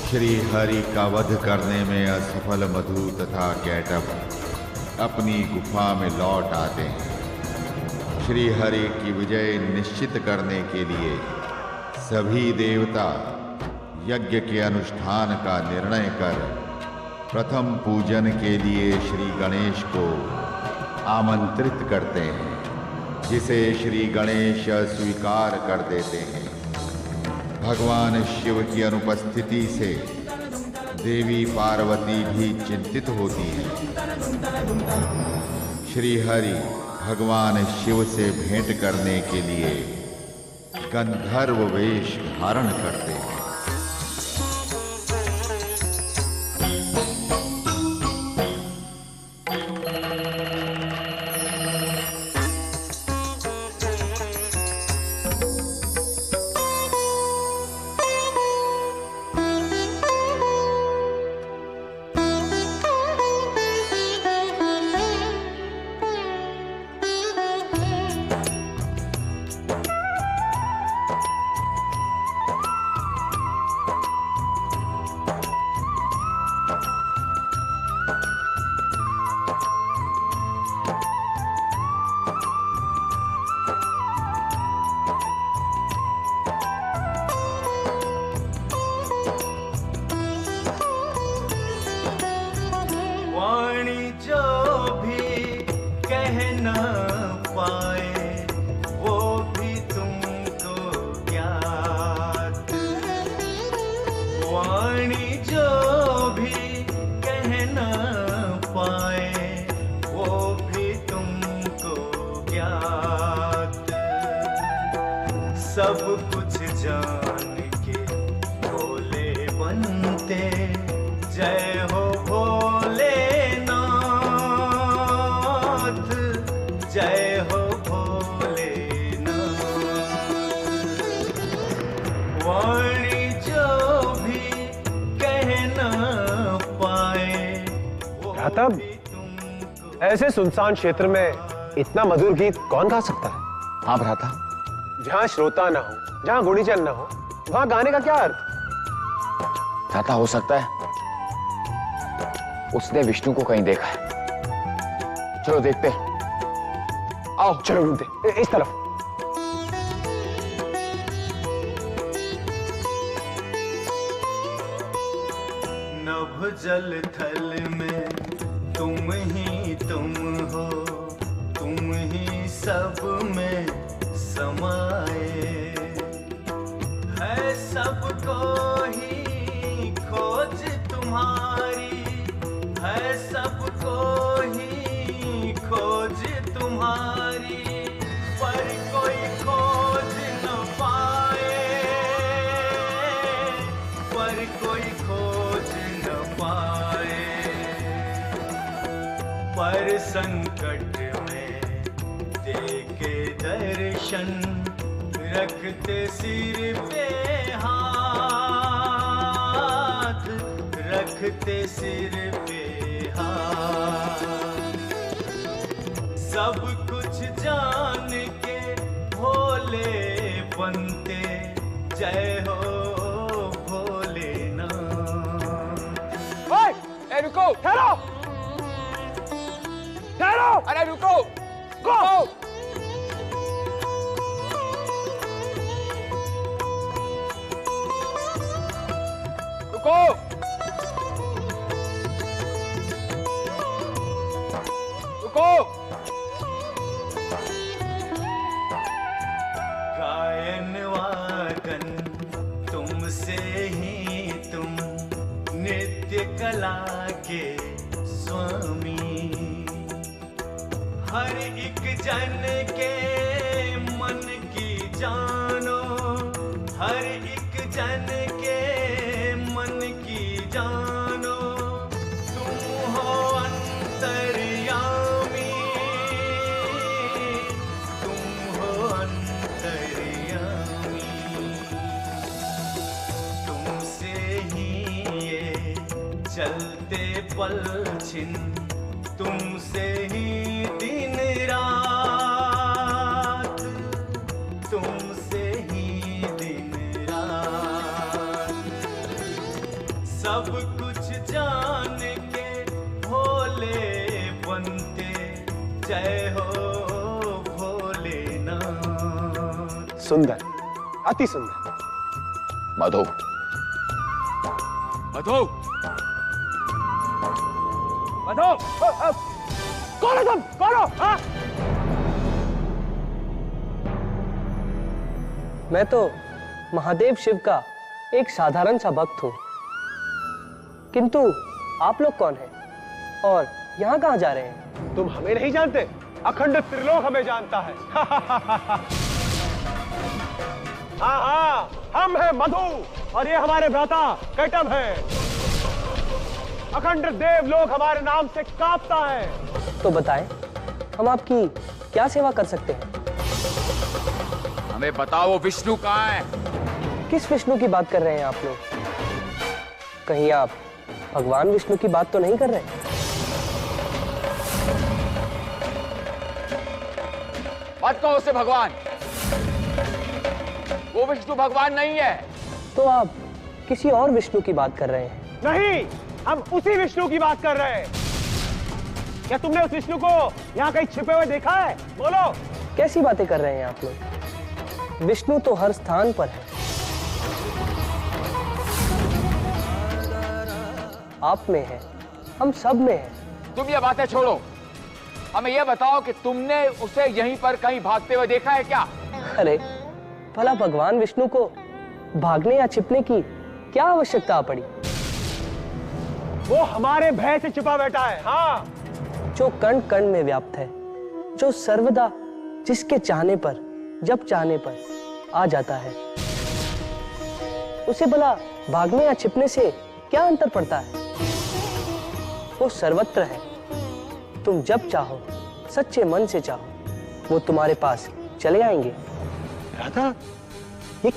श्री हरि का वध करने में असफल मधु तथा कैटभ अपनी गुफा में लौट आते हैं। श्री हरि की विजय निश्चित करने के लिए सभी देवता यज्ञ के अनुष्ठान का निर्णय कर प्रथम पूजन के लिए श्री गणेश को आमंत्रित करते हैं, जिसे श्री गणेश स्वीकार कर देते हैं। भगवान शिव की अनुपस्थिति से देवी पार्वती भी चिंतित होती हैं। श्री हरि भगवान शिव से भेंट करने के लिए गंधर्व वेश धारण करते हैं। सब कुछ जान के भोले बनते, जय हो भोलेनाथ, जय हो भोलेनाथ। वाणी जो भी कह न पाए। भ्राता, ऐसे सुनसान क्षेत्र में इतना मधुर गीत कौन गा सकता है? हाँ भ्राता, जहाँ श्रोता ना हो, जहाँ गुणीजन ना हो, वहाँ गाने का क्या अर्थ? भ्राता, हो सकता है उसने विष्णु को कहीं देखा है। चलो देखते हैं। आओ चलो ढूंढते, इस तरफ। नभ जल थल में तुम ही तुम हो, तुम ही सब में समाए। है सबको ही खोज तुम्हारी, है सबको ही खोज तुम्हारी, पर कोई खोज न पाए, पर कोई खोज न पाए। पर संकट में देके दर्शन, रखते सिर पे हाथ, रखते सिर पे हाथ। सब कुछ जान के भोले बनते, जय हो भोलेनाथ। ओए, रुको, ठहरो, ठहरो, अरे रुको, गो। रुको, रुको। गायन वादन तुमसे ही तुम, नृत्य कला के स्वामी। हर एक जन के मन की जानो, हर एक जन के मन की जानो। तुम हो अंतर्यामी, तुम हो अंतर्यामी। तुमसे ही ये चलते पल छिन, तुमसे ही दिन रात, तुमसे ही दिन रात। सब कुछ जान के भोले बनते, जय हो भोलेनाथ। सुंदर, अति सुंदर। मधु, मधु, मधु, कौन हो तुम? कौन हो? हाँ? मैं तो महादेव शिव का एक साधारण सा भक्त हूं, किंतु आप लोग कौन हैं और यहाँ कहाँ जा रहे हैं? तुम हमें नहीं जानते? अखंड त्रिलोक हमें जानता है। हाँ हाँ, हम हैं मधु और ये हमारे भ्राता कैटभ है। अखंड देवलोक हमारे नाम से कांपता है। तो बताएं, हम आपकी क्या सेवा कर सकते हैं? हमें बताओ वो विष्णु कहाँ है? किस विष्णु की बात कर रहे हैं आप लोग? कहीं आप भगवान विष्णु की बात तो नहीं कर रहे? मत कहो उसे भगवान, वो विष्णु भगवान नहीं है। तो आप किसी और विष्णु की बात कर रहे हैं? नहीं, हम उसी विष्णु की बात कर रहे हैं। क्या तुमने उस विष्णु को यहाँ कहीं छिपे हुए देखा है? बोलो। कैसी बातें कर रहे हैं आप लोग? विष्णु तो हर स्थान पर है। आप में है, हम सब में है। तुम ये बातें छोड़ो, हमें ये बताओ कि तुमने उसे यहीं पर कहीं भागते हुए देखा है क्या? अरे भला भगवान विष्णु को भागने या छिपने की क्या आवश्यकता पड़ी? वो हमारे भय से छिपा बैठा है। हाँ, जो कण कण में व्याप्त है, जो सर्वदा जिसके चाहने पर, जब चाहने पर आ जाता है, उसे भला भागने या छिपने से क्या अंतर पड़ता है? वो सर्वत्र है। तुम जब चाहो, सच्चे मन से चाहो, वो तुम्हारे पास चले आएंगे। राधा, ये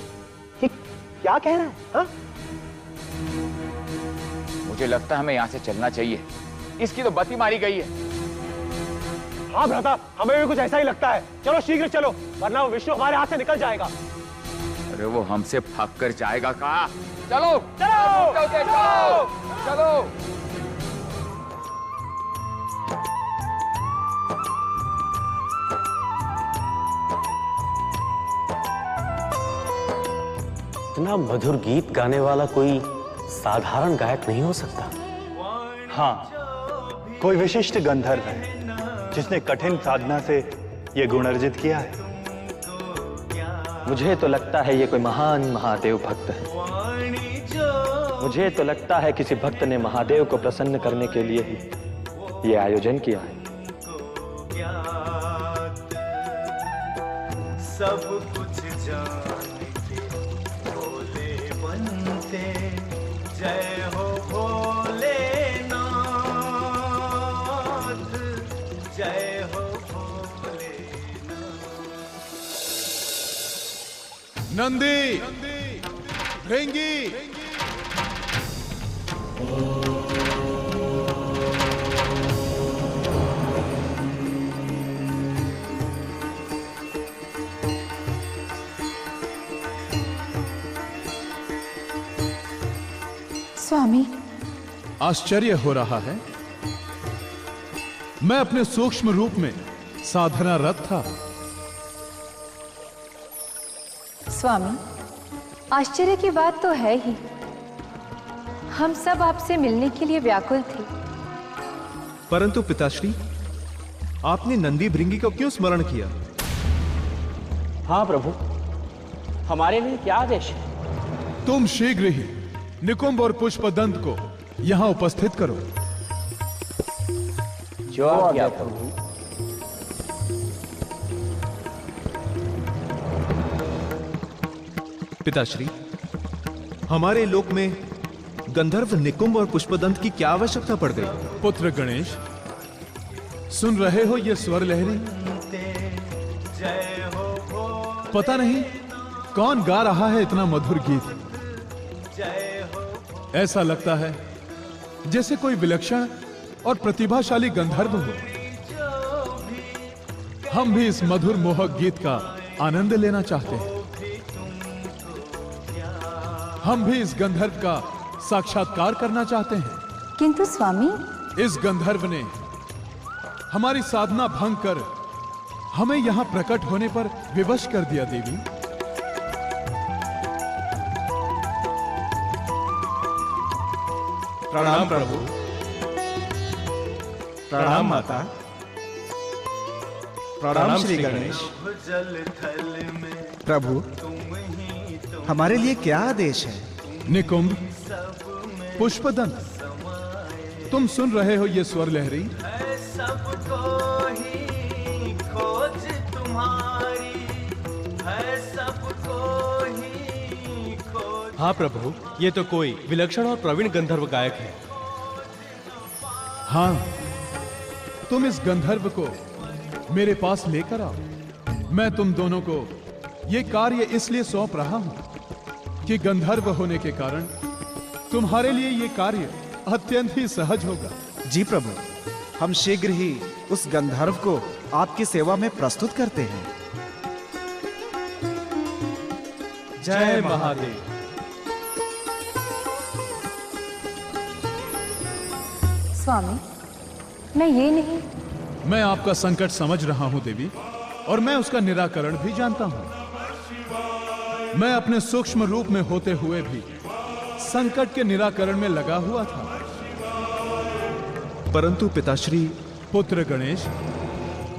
क्या कह रहा है? हाँ? मुझे लगता है हमें यहाँ से चलना चाहिए, इसकी तो बत्ती मारी गई है। हाँ भ्राता, हमें भी कुछ ऐसा ही लगता है। चलो शीघ्र चलो, वरना वो विष्णु हमारे हाथ से निकल जाएगा। अरे वो हमसे भाग कर जाएगा कहाँ? चलो चलो, चलो, चलो। इतना मधुर गीत गाने वाला कोई साधारण गायक नहीं हो सकता। हाँ, कोई विशिष्ट गंधर्व है जिसने कठिन साधना से यह गुण अर्जित किया है। मुझे तो लगता है ये कोई महान महादेव भक्त है। मुझे तो लगता है किसी भक्त ने महादेव को प्रसन्न करने के लिए ही ये आयोजन किया है। सब कुछ जान के भोले बनते, जय हो भोलेनाथ, जय हो भोलेनाथ। नंदी, भृंगी, स्वामी, आश्चर्य हो रहा है। मैं अपने सूक्ष्म रूप में साधनारत था। स्वामी, आश्चर्य की बात तो है ही। हम सब आपसे मिलने के लिए व्याकुल थे। परंतु पिताश्री, आपने नंदी भृंगी को क्यों स्मरण किया? हाँ प्रभु, हमारे लिए क्या आदेश है? तुम शीघ्र ही निकुंभ और पुष्पदंत को यहाँ उपस्थित करो। जो आज्ञा प्रभु। पिताश्री, हमारे लोक में गंधर्व निकुंभ और पुष्पदंत की क्या आवश्यकता पड़ गई? पुत्र गणेश, सुन रहे हो ये स्वर लहरी? पता नहीं कौन गा रहा है इतना मधुर गीत। ऐसा लगता है जैसे कोई विलक्षण और प्रतिभाशाली गंधर्व हो। हम भी इस मधुर मोहक गीत का आनंद लेना चाहते हैं। हम भी इस गंधर्व का साक्षात्कार करना चाहते हैं। किंतु स्वामी, इस गंधर्व ने हमारी साधना भंग कर हमें यहां प्रकट होने पर विवश कर दिया। देवी, प्रणाम प्रभु। प्रणाम माता। प्रणाम श्री गणेश। प्रभु, हमारे लिए क्या आदेश है? निकुंभ, पुष्पदंत, तुम सुन रहे हो ये स्वर लहरी? सबको ही खोज तुम्हारी है, सबको ही खोज। हाँ प्रभु, ये तो कोई विलक्षण और प्रवीण गंधर्व गायक है। हाँ, तुम इस गंधर्व को मेरे पास लेकर आओ। मैं तुम दोनों को ये कार्य इसलिए सौंप रहा हूं कि गंधर्व होने के कारण तुम्हारे लिए ये कार्य अत्यंत ही सहज होगा। जी प्रभु, हम शीघ्र ही उस गंधर्व को आपकी सेवा में प्रस्तुत करते हैं। जय महादेव। स्वामी, मैं ये नहीं। मैं आपका संकट समझ रहा हूं देवी, और मैं उसका निराकरण भी जानता हूं। मैं अपने सूक्ष्म रूप में होते हुए भी संकट के निराकरण में लगा हुआ था। परंतु पिताश्री। पुत्र गणेश,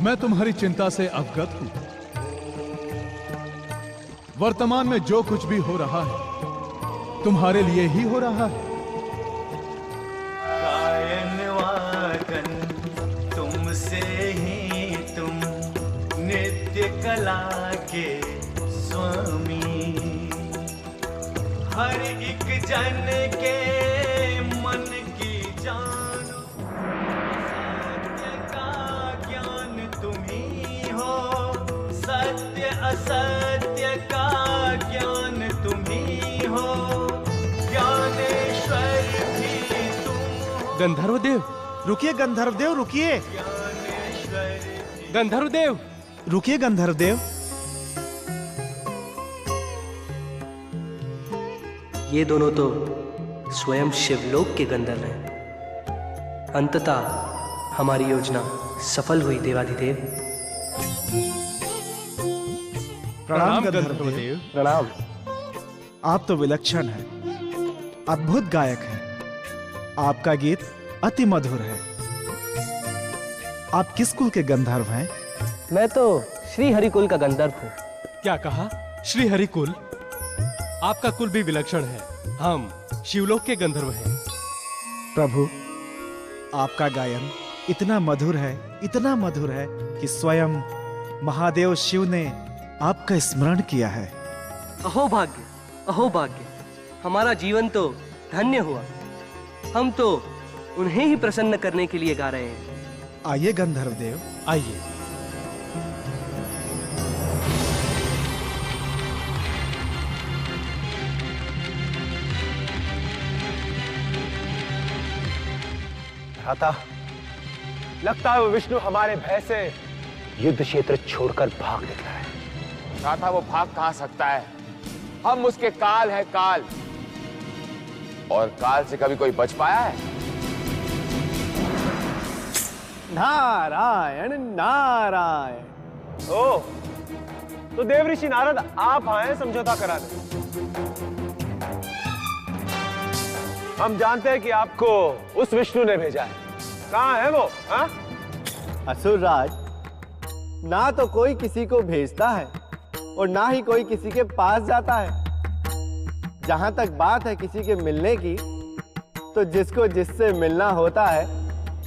मैं तुम्हारी चिंता से अवगत हूं। वर्तमान में जो कुछ भी हो रहा है तुम्हारे लिए ही हो रहा है। गायन वादन तुमसे ही तुम, नित्य कला के स्वामी। हर एक जन के मन की जानो, सत्य का ज्ञान तुम ही हो, सत्य असत्य का ज्ञान तुम ही हो, ज्ञानेश्वर भी तुम हो। गंधर्वदेव, रुकिए गंधर्वदेव, रुकिए। गंधर्वदेव, रुकिए गंधर्वदेव। ये दोनों तो स्वयं शिवलोक के गंधर्व हैं। अंततः हमारी योजना सफल हुई देवाधिदेव। प्रणाम गंधर्वदेव। प्रणाम। आप तो विलक्षण हैं, अद्भुत गायक हैं। आपका गीत अति मधुर है। आप किस कुल के गंधर्व हैं? मैं तो श्री हरिकुल का गंधर्व हूँ। क्या कहा? श्री हरिकुल? आपका कुल भी विलक्षण है। हम शिवलोक के गंधर्व हैं। प्रभु, आपका गायन इतना मधुर है, इतना मधुर है कि स्वयं महादेव शिव ने आपका स्मरण किया है। अहो भाग्य, अहो भाग्य, हमारा जीवन तो धन्य हुआ। हम तो उन्हें ही प्रसन्न करने के लिए गा रहे हैं। आइए गंधर्व देव, आइए। भ्राता, लगता है वो विष्णु हमारे भय से युद्ध क्षेत्र छोड़कर भाग निकला है। था वो भाग कहां सकता है? हम उसके काल है, काल। और काल से कभी कोई बच पाया है? नारायण नारायण। ओ, तो देव ऋषि नारद आप आए समझौता कराने। हम जानते हैं कि आपको उस विष्णु ने भेजा है। कहां है वो? हाँ? असुरराज, ना तो कोई किसी को भेजता है और ना ही कोई किसी के पास जाता है। जहां तक बात है किसी के मिलने की, तो जिसको जिससे मिलना होता है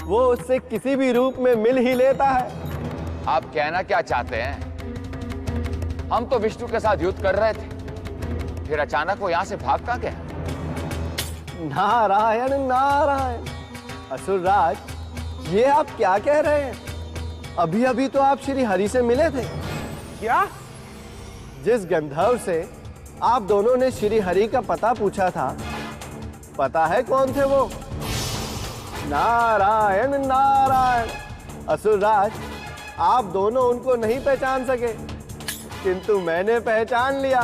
वो उससे किसी भी रूप में मिल ही लेता है। आप कहना क्या चाहते हैं? हम तो विष्णु के साथ युद्ध कर रहे थे, फिर अचानक वो यहां से भागता क्या? नारायण नारायण। असुरराज, ये आप क्या कह रहे हैं? अभी अभी तो आप श्री हरि से मिले थे। क्या? जिस गंधर्व से आप दोनों ने श्री हरि का पता पूछा था, पता है कौन थे वो? नारायण नारायण। असुरराज, आप दोनों उनको नहीं पहचान सके, किंतु मैंने पहचान लिया।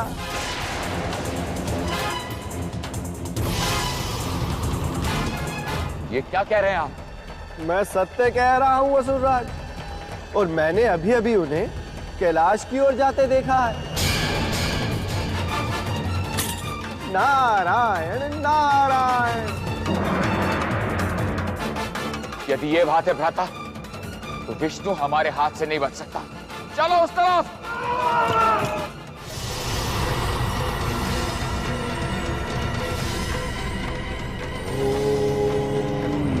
ये क्या कह रहे हैं आप? मैं सत्य कह रहा हूं असुरराज, और मैंने अभी अभी उन्हें कैलाश की ओर जाते देखा है। नारायण नारायण। यदि ये बात है भ्राता, तो विष्णु हमारे हाथ से नहीं बच सकता। चलो उस तरफ।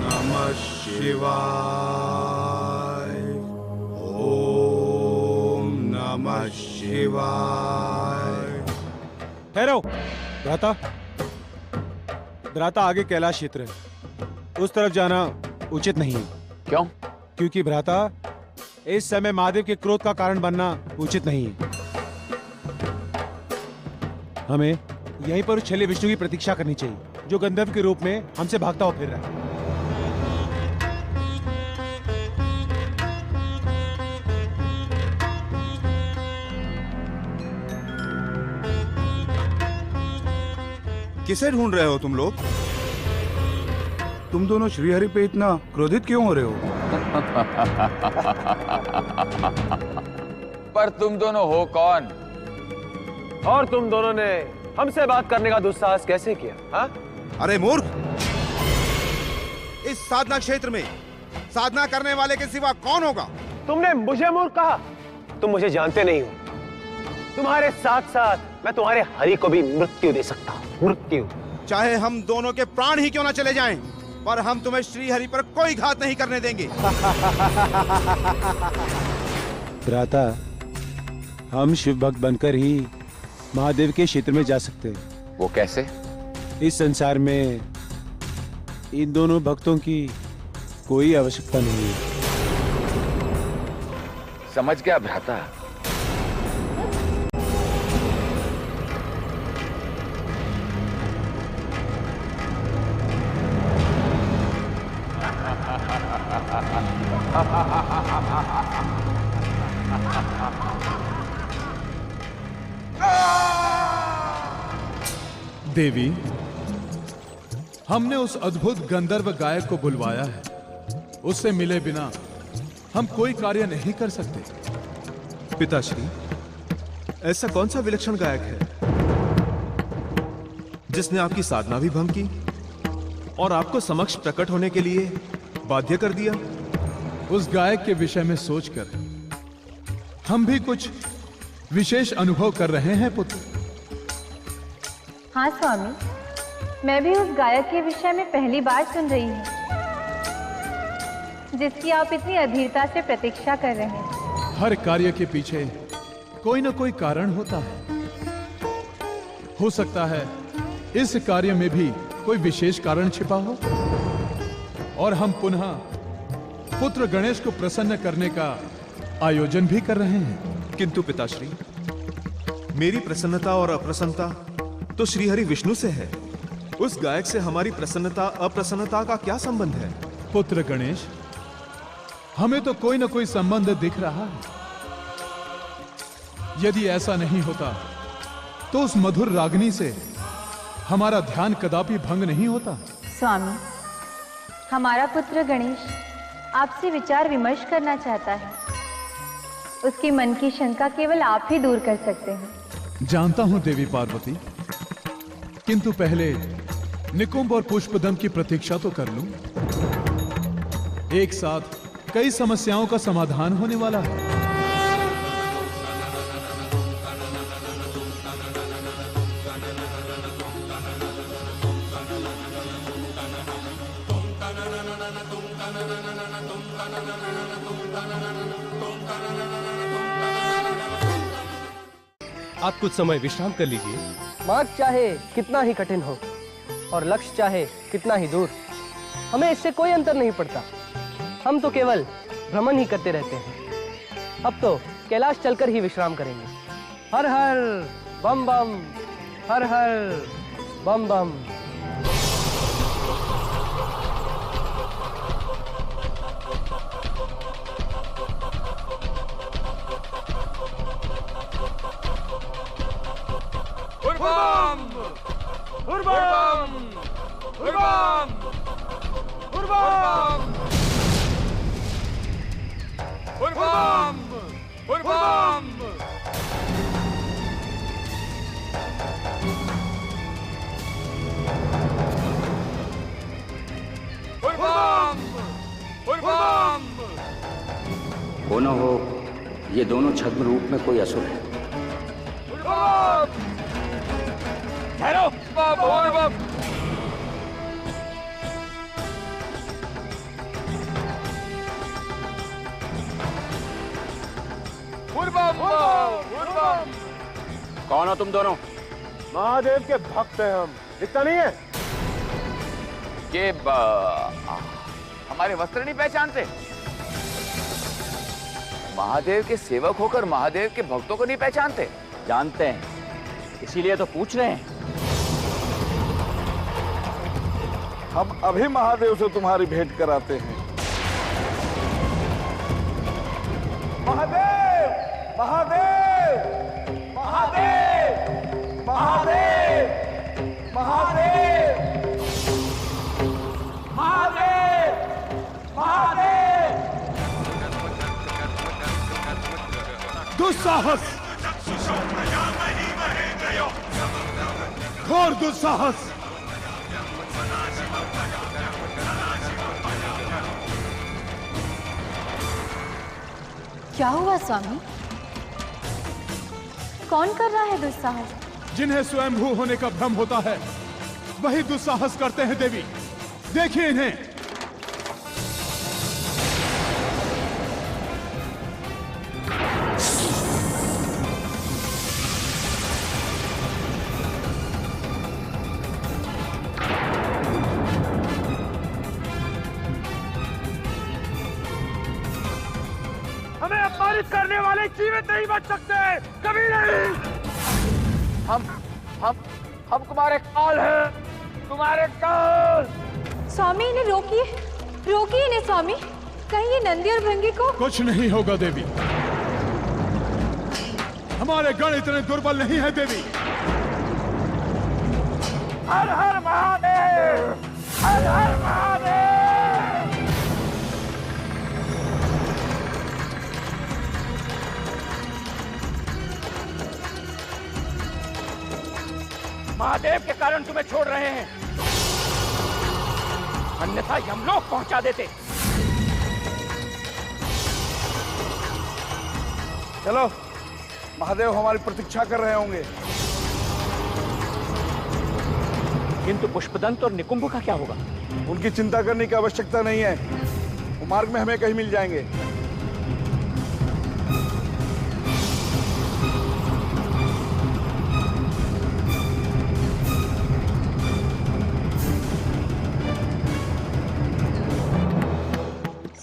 नमः शिवाय। ओम नमः शिवाय। ठहरो भ्राता। भ्राता, आगे कैलाश क्षेत्र है, उस तरफ जाना उचित नहीं है। क्यों? क्योंकि भ्राता, इस समय महादेव के क्रोध का कारण बनना उचित नहीं है। हमें यहीं पर उस छले विष्णु की प्रतीक्षा करनी चाहिए, जो गंधर्व के रूप में हमसे भागता हुआ फिर रहा है। किसे ढूंढ रहे हो तुम लोग? तुम दोनों श्रीहरि पे इतना क्रोधित क्यों हो रहे हो? पर तुम दोनों हो कौन? और तुम दोनों ने हमसे बात करने का दुस्साहस कैसे किया? हा? अरे मूर्ख! इस साधना क्षेत्र में साधना करने वाले के सिवा कौन होगा? तुमने मुझे मूर्ख कहा? तुम मुझे जानते नहीं हो। तुम्हारे साथ साथ मैं तुम्हारे हरि को भी मृत्यु दे सकता हूँ। मृत्यु। चाहे हम दोनों के प्राण ही क्यों ना चले जाएं, पर हम तुम्हें श्रीहरि पर कोई घात नहीं करने देंगे। भ्राता, हम शिव भक्त बनकर ही महादेव के क्षेत्र में जा सकते हैं। वो कैसे? इस संसार में इन दोनों भक्तों की कोई आवश्यकता नहीं है। समझ गया भ्राता। देवी, हमने उस अद्भुत गंधर्व गायक को बुलवाया है। उससे मिले बिना हम कोई कार्य नहीं कर सकते। पिताश्री, ऐसा कौन सा विलक्षण गायक है जिसने आपकी साधना भी भंग की और आपको समक्ष प्रकट होने के लिए बाध्य कर दिया? उस गायक के विषय में सोचकर हम भी कुछ विशेष अनुभव कर रहे हैं पुत्र। हाँ स्वामी, मैं भी उस गायक के विषय में पहली बार सुन रही हूँ, जिसकी आप इतनी अधीरता से प्रतीक्षा कर रहे हैं। हर कार्य के पीछे कोई ना कोई कारण होता है। हो सकता है इस कार्य में भी कोई विशेष कारण छिपा हो, और हम पुनः पुत्र गणेश को प्रसन्न करने का आयोजन भी कर रहे हैं। किंतु पिताश्री, मेरी प्रसन्नता और अप्रसन्नता तो श्रीहरि विष्णु से है। उस गायक से हमारी प्रसन्नता अप्रसन्नता का क्या संबंध है? पुत्र गणेश, हमें तो कोई ना कोई संबंध दिख रहा है। यदि ऐसा नहीं होता तो उस मधुर रागनी से हमारा ध्यान कदापि भंग नहीं होता। स्वामी, हमारा पुत्र गणेश आपसे विचार विमर्श करना चाहता है। उसकी मन की शंका केवल आप ही दूर कर सकते हैं। जानता हूं देवी पार्वती, किंतु पहले निकुंभ और पुष्पदम की प्रतीक्षा तो कर लूं। एक साथ कई समस्याओं का समाधान होने वाला है। आप कुछ समय विश्राम कर लीजिए। मार्ग चाहे कितना ही कठिन हो और लक्ष्य चाहे कितना ही दूर, हमें इससे कोई अंतर नहीं पड़ता। हम तो केवल भ्रमण ही करते रहते हैं। अब तो कैलाश चलकर ही विश्राम करेंगे। हर हर बम बम, हर हर बम बम। उर्वम! उर्वम! उर्वम! हो न हो ये दोनों छद्म रूप में कोई असुर है। ठहरो। कौन हो तुम दोनों? महादेव के भक्त हैं हम, दिखता नहीं है? ये हमारे वस्त्र नहीं पहचानते? महादेव के सेवक होकर महादेव के भक्तों को नहीं पहचानते? जानते हैं, इसीलिए तो पूछ रहे हैं। हम अभी महादेव से तुम्हारी भेंट कराते हैं। महादेव! महादेव! महादेव! महादेव! महादेव! महादेव! महादेव! दुस्साहस! घोर दुस्साहस! क्या हुआ स्वामी? कौन कर रहा है दुस्साहस? जिन्हें स्वयंभू होने का भ्रम होता है वही दुस्साहस करते हैं देवी। देखिए इन्हें। हमें अपमानित करने वाले जीवित नहीं बच सकते, कभी नहीं। हम तुम्हारे काल हैं, तुम्हारे काल। स्वामी इन्हें रोकिए, रोकिए इन्हें स्वामी। कहीं ये नंदी और भृंगी को कुछ नहीं होगा देवी। हमारे गण इतने दुर्बल नहीं है देवी। हर हर महादेव! हर हर महादेव! महादेव के कारण तुम्हें छोड़ रहे हैं, अन्यथा यमलोक पहुंचा देते। चलो, महादेव हमारी प्रतीक्षा कर रहे होंगे। किंतु पुष्पदंत और निकुंभ का क्या होगा? उनकी चिंता करने की आवश्यकता नहीं है, वो मार्ग में हमें कहीं मिल जाएंगे।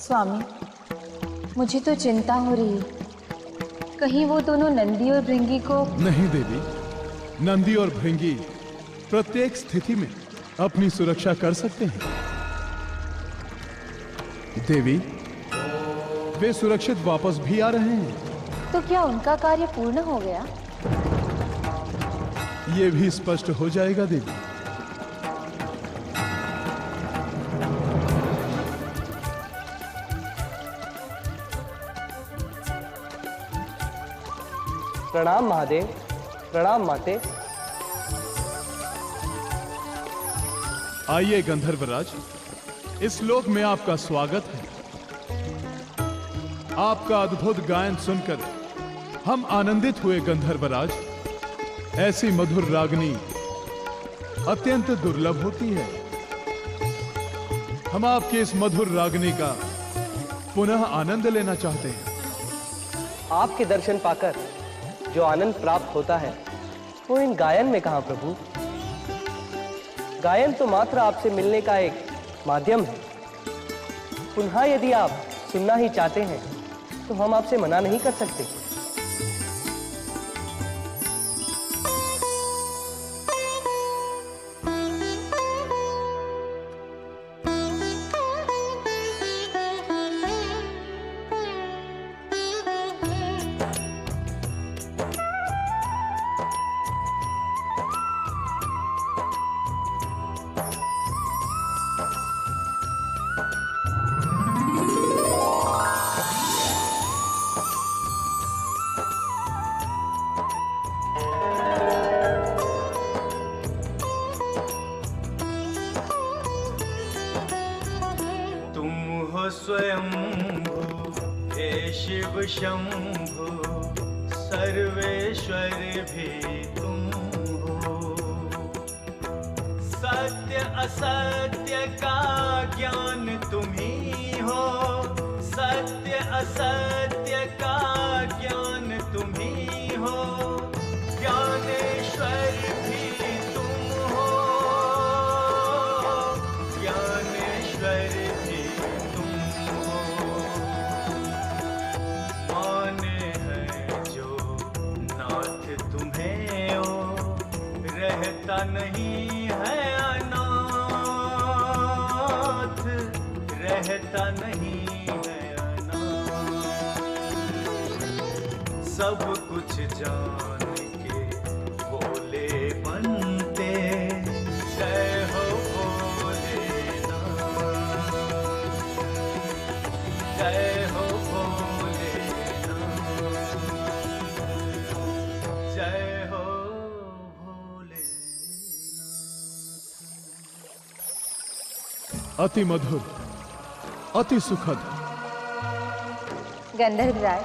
स्वामी, मुझे तो चिंता हो रही है, कहीं वो दोनों नंदी और भृंगी को। नहीं देवी, नंदी और भृंगी प्रत्येक स्थिति में अपनी सुरक्षा कर सकते हैं। देवी, वे सुरक्षित वापस भी आ रहे हैं। तो क्या उनका कार्य पूर्ण हो गया? ये भी स्पष्ट हो जाएगा देवी। प्रणाम महादेव, प्रणाम माते। आइए गंधर्वराज, इस लोक में आपका स्वागत है। आपका अद्भुत गायन सुनकर हम आनंदित हुए गंधर्वराज। ऐसी मधुर रागनी अत्यंत दुर्लभ होती है। हम आपके इस मधुर रागनी का पुनः आनंद लेना चाहते हैं। आपके दर्शन पाकर जो आनंद प्राप्त होता है वो इन गायन में कहां प्रभु? गायन तो मात्र आपसे मिलने का एक माध्यम है। पुनः यदि आप सुनना ही चाहते हैं तो हम आपसे मना नहीं कर सकते। स्वयंभू हे शिव शंभु सर्वेश्वर भी तुम हो। सत्य असत्य का ज्ञान तुम ही हो, सत्य असत्य का ज्ञान तुम ही हो। ज्ञानेश्वर भी तुम हो, ज्ञानेश्वर भी तुम हो। माने हैं जो नाथ तुम्हें हो, रहता नहीं है अनाथ, रहता नहीं है अनाथ। सब कुछ जान के भोले बनते, जय हो भोलेनाथ, जय हो भोलेनाथ, जय हो अति मधुर, अति सुखद। गंधर्वराज,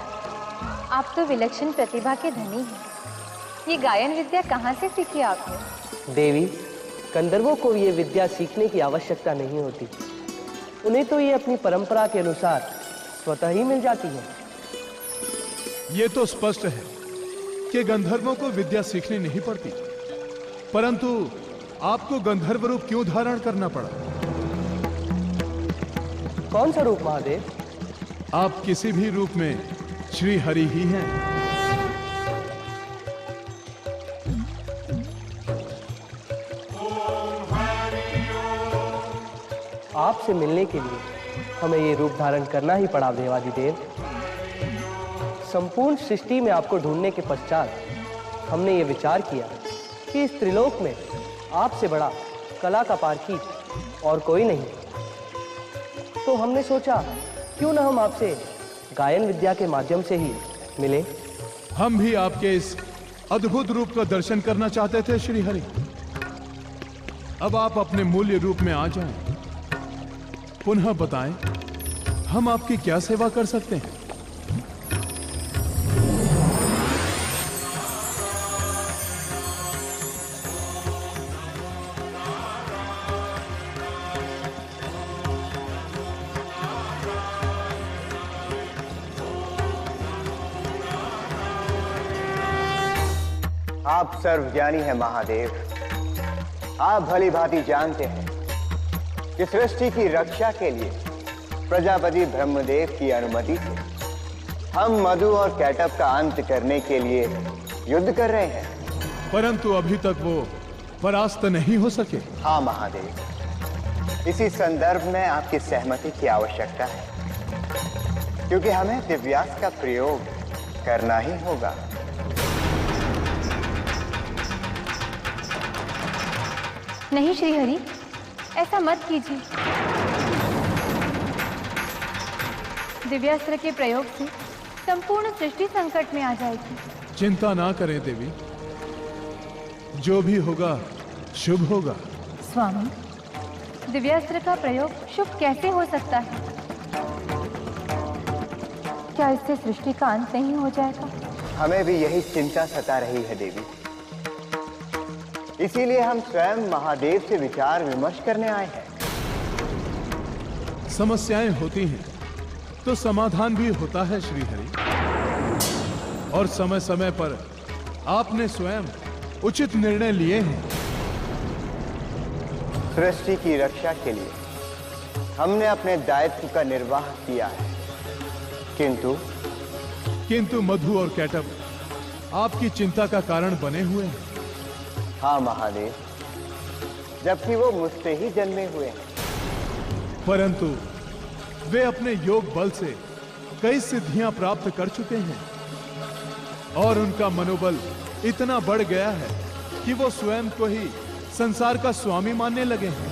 आप तो विलक्षण प्रतिभा के धनी हैं। ये गायन विद्या कहाँ से सीखी आपने? देवी, गंधर्वों को ये विद्या सीखने की आवश्यकता नहीं होती। उन्हें तो ये अपनी परंपरा के अनुसार स्वतः ही मिल जाती है। ये तो स्पष्ट है कि गंधर्वों को विद्या सीखनी नहीं पड़ती, परंतु आपको गंधर्व रूप क्यों धारण करना पड़ा? कौन सा रूप महादेव? आप किसी भी रूप में श्री हरि ही हैं। आपसे मिलने के लिए हमें ये रूप धारण करना ही पड़ा देवादिदेव। संपूर्ण सृष्टि में आपको ढूंढने के पश्चात हमने ये विचार किया कि इस त्रिलोक में आपसे बड़ा कला का पारखी और कोई नहीं। तो हमने सोचा क्यों ना हम आपसे गायन विद्या के माध्यम से ही मिले। हम भी आपके इस अद्भुत रूप का दर्शन करना चाहते थे श्री हरि। अब आप अपने मूल्य रूप में आ जाएं। पुनः बताएं, हम आपकी क्या सेवा कर सकते हैं? आप सर्वज्ञानी हैं महादेव। आप भली भांति जानते हैं कि सृष्टि की रक्षा के लिए प्रजापति ब्रह्मदेव की अनुमति से हम मधु और कैटअप का अंत करने के लिए युद्ध कर रहे हैं। परंतु अभी तक वो परास्त नहीं हो सके। हाँ महादेव, इसी संदर्भ में आपकी सहमति की आवश्यकता है, क्योंकि हमें दिव्यास्त्र का प्रयोग करना ही होगा। नहीं श्रीहरि, ऐसा मत कीजिए। दिव्यास्त्र के प्रयोग से संपूर्ण सृष्टि संकट में आ जाएगी। चिंता ना करें देवी, जो भी होगा शुभ होगा। स्वामी, दिव्यास्त्र का प्रयोग शुभ कैसे हो सकता है? क्या इससे सृष्टि का अंत नहीं हो जाएगा? हमें भी यही चिंता सता रही है देवी। इसीलिए हम स्वयं महादेव से विचार विमर्श करने आए हैं। समस्याएं होती हैं तो समाधान भी होता है श्रीहरि, और समय समय पर आपने स्वयं उचित निर्णय लिए हैं। सृष्टि की रक्षा के लिए हमने अपने दायित्व का निर्वाह किया है, किंतु मधु और कैटअप आपकी चिंता का कारण बने हुए हैं। हाँ महादेव, जबकि वो मुझसे ही जन्मे हुए हैं। परंतु वे अपने योग बल से कई सिद्धियां प्राप्त कर चुके हैं और उनका मनोबल इतना बढ़ गया है कि वो स्वयं को ही संसार का स्वामी मानने लगे हैं।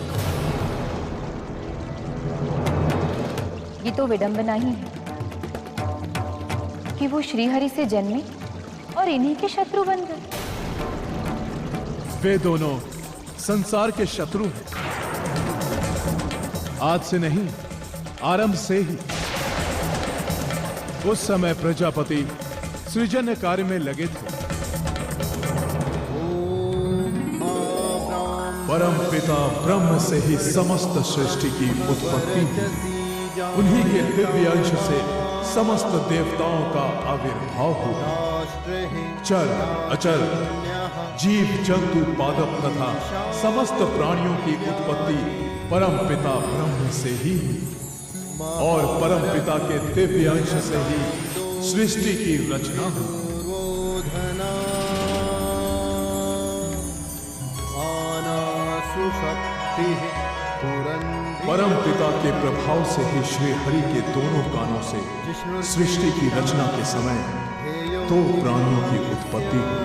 ये तो विडंबना ही है कि वो श्रीहरि से जन्मे और इन्हीं के शत्रु बन गए। वे दोनों संसार के शत्रु हैं। आज से नहीं, आरंभ से ही उस समय प्रजापति सृजन कार्य में लगे थे। परम पिता ब्रह्म से ही समस्त सृष्टि की उत्पत्ति हुई। उन्हीं के दिव्य अंश से समस्त देवताओं का आविर्भाव हुआ। चर अचर जीव जंतु पादप तथा समस्त प्राणियों की उत्पत्ति परम पिता ब्रह्म से ही हुई और परम पिता के दिव्य अंश से ही सृष्टि की रचना हुई। परम पिता के प्रभाव से ही श्री हरि के दोनों कानों से सृष्टि की रचना के समय दो प्राणियों की उत्पत्ति हुई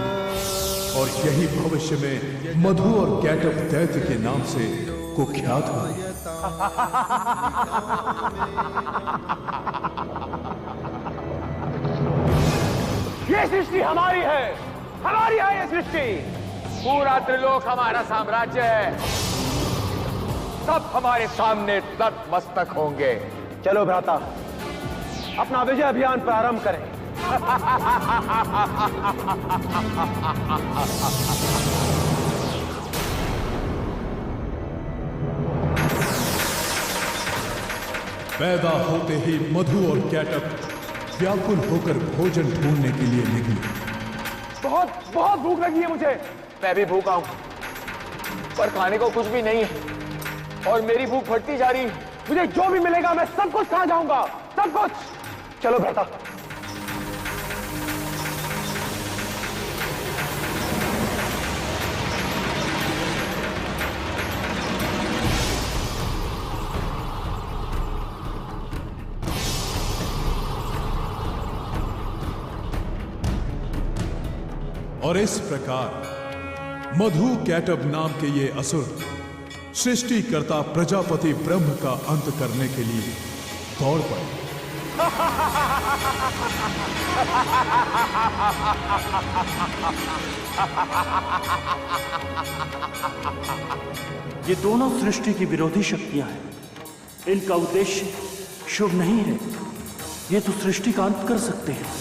और यही भविष्य में मधु और कैटभ दैत्य के नाम से कुख्यात हुआ। ये सृष्टि हमारी है ये सृष्टि। पूरा त्रिलोक हमारा साम्राज्य है। सब हमारे सामने नतमस्तक होंगे। चलो भ्राता, अपना विजय अभियान प्रारंभ करें। पैदा होते ही मधु और कैटभ व्याकुल होकर भोजन ढूंढने के लिए निकले। बहुत भूख लगी है मुझे। मैं भी भूखा हूं, पर खाने को कुछ भी नहीं है और मेरी भूख बढ़ती जा रही है। मुझे जो भी मिलेगा मैं सब कुछ खा जाऊंगा, सब कुछ। चलो भ्राता। और इस प्रकार मधु कैटभ नाम के ये असुर सृष्टिकर्ता प्रजापति ब्रह्म का अंत करने के लिए दौड़ पड़े। ये दोनों सृष्टि की विरोधी शक्तियां हैं। इनका उद्देश्य शुभ नहीं है। ये तो सृष्टि का अंत कर सकते हैं।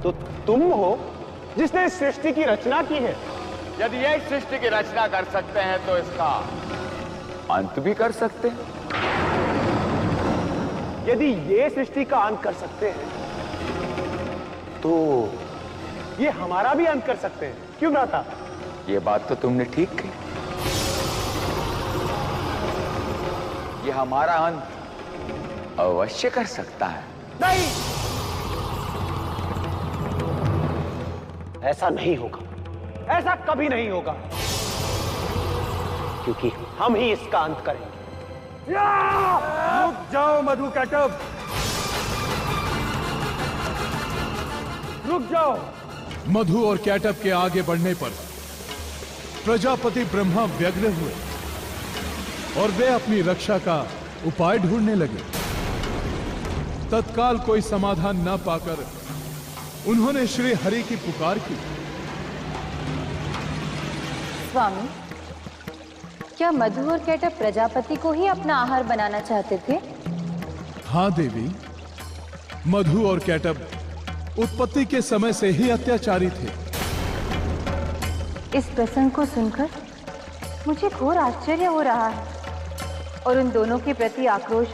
तो तुम हो जिसने सृष्टि की रचना की है। यदि ये सृष्टि की रचना कर सकते हैं तो इसका अंत भी कर सकते हैं। यदि ये सृष्टि का अंत कर सकते हैं तो ये हमारा भी अंत कर सकते हैं। क्यों भ्राता? ये बात तो तुमने ठीक कही। ये हमारा अंत अवश्य कर सकता है। नहीं, ऐसा नहीं होगा। ऐसा कभी नहीं होगा, क्योंकि हम ही इसका अंत करेंगे। रुक जाओ मधु कैटभ, रुक जाओ। मधु और कैटभ के आगे बढ़ने पर प्रजापति ब्रह्मा व्यग्र हुए और वे अपनी रक्षा का उपाय ढूंढने लगे। तत्काल कोई समाधान न पाकर उन्होंने श्री हरि की पुकार की। स्वामी, क्या मधु और कैटभ प्रजापति को ही अपना आहार बनाना चाहते थे? हाँ देवी, मधु और कैटभ उत्पत्ति के समय से ही अत्याचारी थे। इस प्रसंग को सुनकर मुझे घोर आश्चर्य हो रहा है और उन दोनों के प्रति आक्रोश।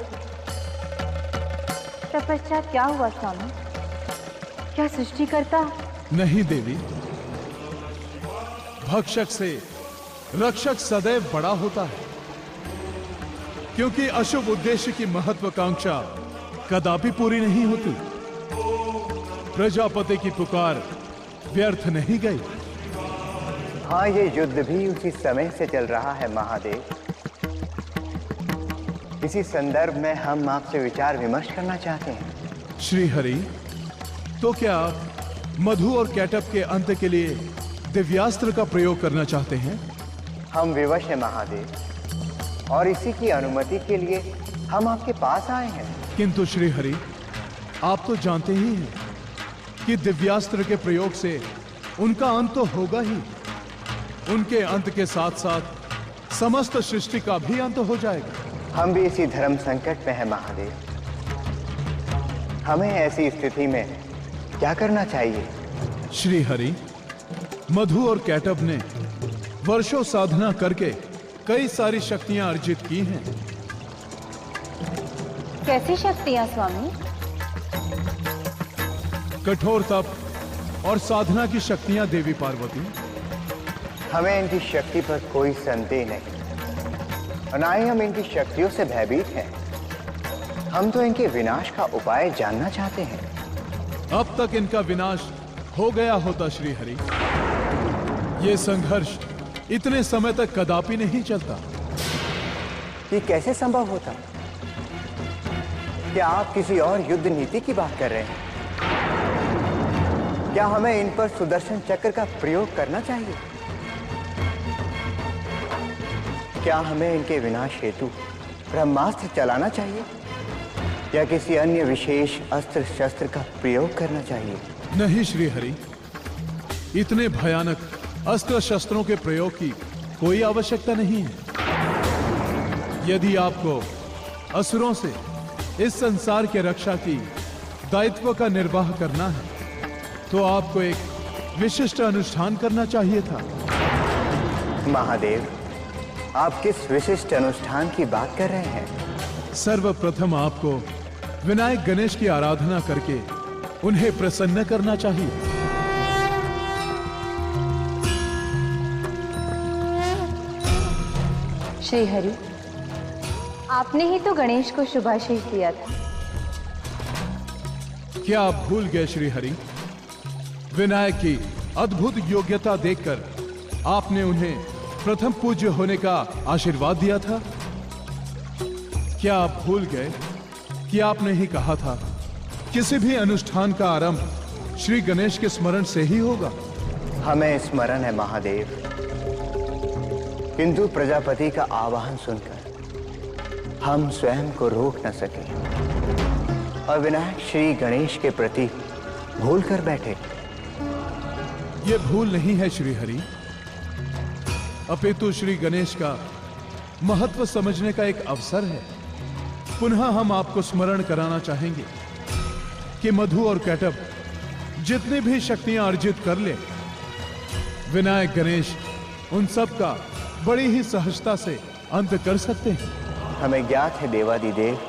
तपश्चात क्या हुआ स्वामी? क्या सृष्टिकर्ता? नहीं देवी, भक्षक से रक्षक सदैव बड़ा होता है, क्योंकि अशुभ उद्देश्य की महत्वाकांक्षा कदापि पूरी नहीं होती। प्रजापति की पुकार व्यर्थ नहीं गई। हाँ, ये युद्ध भी उसी समय से चल रहा है महादेव। इसी संदर्भ में हम आपसे विचार विमर्श करना चाहते हैं। श्री हरि, तो क्या आप मधु और कैटभ के अंत के लिए दिव्यास्त्र का प्रयोग करना चाहते हैं? हम विवश हैं महादेव, और इसी की अनुमति के लिए हम आपके पास आए हैं। किंतु श्री हरि, आप तो जानते ही हैं कि दिव्यास्त्र के प्रयोग से उनका अंत तो होगा ही। उनके अंत के साथ साथ समस्त सृष्टि का भी अंत हो जाएगा। हम भी इसी धर्म संकट में हैं महादेव। हमें ऐसी स्थिति में क्या करना चाहिए? श्री हरि, मधु और कैटब ने वर्षों साधना करके कई सारी शक्तियां अर्जित की हैं। कैसी शक्तियां स्वामी? कठोर तप और साधना की शक्तियां देवी पार्वती। हमें इनकी शक्ति पर कोई संदेह नहीं और ना ही हम इनकी शक्तियों से भयभीत हैं। हम तो इनके विनाश का उपाय जानना चाहते हैं। अब तक इनका विनाश हो गया होता श्री हरि। ये संघर्ष इतने समय तक कदापि नहीं चलता। ये कैसे संभव होता? क्या आप किसी और युद्ध नीति की बात कर रहे हैं? क्या हमें इन पर सुदर्शन चक्र का प्रयोग करना चाहिए? क्या हमें इनके विनाश हेतु ब्रह्मास्त्र चलाना चाहिए या किसी अन्य विशेष अस्त्र शस्त्र का प्रयोग करना चाहिए? नहीं श्री हरि, इतने भयानक अस्त्र शस्त्रों के प्रयोग की कोई आवश्यकता नहीं है। यदि आपको असुरों से इस संसार के रक्षा की दायित्व का निर्वाह करना है तो आपको एक विशिष्ट अनुष्ठान करना चाहिए था। महादेव, आप किस विशिष्ट अनुष्ठान की बात कर रहे हैं? सर्वप्रथम आपको विनायक गणेश की आराधना करके उन्हें प्रसन्न करना चाहिए। श्री हरि, आपने ही तो गणेश को शुभाशीष दिया था। क्या आप भूल गए श्री हरि? विनायक की अद्भुत योग्यता देखकर आपने उन्हें प्रथम पूज्य होने का आशीर्वाद दिया था। क्या आप भूल गए कि आपने ही कहा था किसी भी अनुष्ठान का आरंभ श्री गणेश के स्मरण से ही होगा? हमें स्मरण है महादेव, किंतु प्रजापति का आवाहन सुनकर हम स्वयं को रोक न सके और विनायक श्री गणेश के प्रति भूल कर बैठे। यह भूल नहीं है श्री हरि, अपितु श्री गणेश का महत्व समझने का एक अवसर है। पुनः हम आपको स्मरण कराना चाहेंगे कि मधु और कैटब जितनी भी शक्तियां अर्जित कर ले, विनायक गणेश उन सब का बड़ी ही सहजता से अंत कर सकते हैं। हमें ज्ञात है देवादिदेव।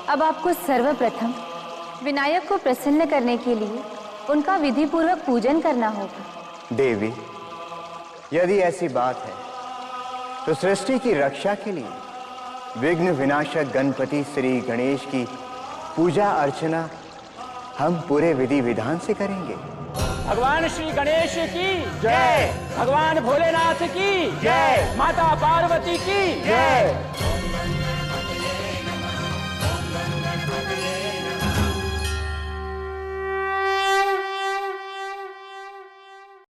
अब आपको सर्वप्रथम विनायक को प्रसन्न करने के लिए उनका विधि पूर्वक पूजन करना होगा। देवी, यदि ऐसी बात है तो सृष्टि की रक्षा के लिए विघ्न विनाशक गणपति श्री गणेश की पूजा अर्चना हम पूरे विधि विधान से करेंगे। भगवान श्री गणेश की जय, भगवान भोलेनाथ की जय, माता पार्वती की जय।